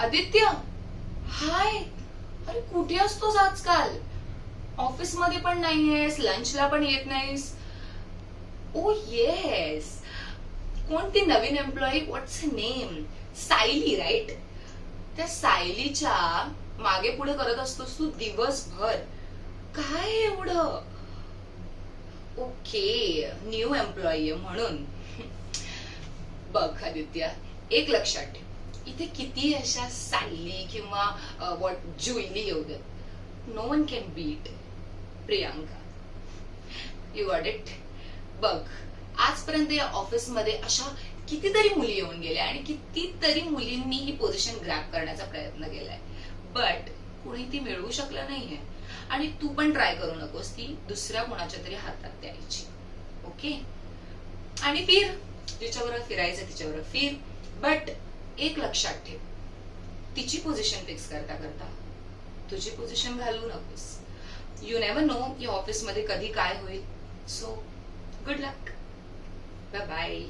आदित्य, हाय. अरे कुठे असतोस आजकाल? ऑफिस मध्ये पण नाहीयेस, लंचला पण येत नाहीस. ओ येस, कोणती नवीन एम्प्लॉई? व्हॉट्स नेम? सायली, राईट? त्या सायलीच्या मागे पुढे करत असतोस तू दिवसभर. काय एवढं? ओके, न्यू एम्प्लॉई म्हणून. बघ आदित्य, एक लक्षात ठेव, इथे किती अशा सायली किंवा व्हॉट जुईली येऊ देत, no one can beat Priyanka. You got it? बघ, आजपर्यंत या ऑफिसमध्ये अशा कितीतरी मुली येऊन गेल्या आणि कितीतरी मुलींनी ही पोझिशन ग्रॅब करण्याचा प्रयत्न केलाय, बट कुणी ती मिळवू शकलं नाहीये. आणि तू पण ट्राय करू नकोस ती दुसऱ्या कोणाच्या तरी हातात द्यायची. ओके? आणि फिर, जिच्याबरोबर फिरायचं तिच्याबरोबर फिर, बट एक लक्षात ठेव, तिची पोझिशन फिक्स करता करता तुझी पोझिशन घालवू नकोस. यू नेव्हर नो या ऑफिस मध्ये कधी काय होईल. So good luck. Bye bye.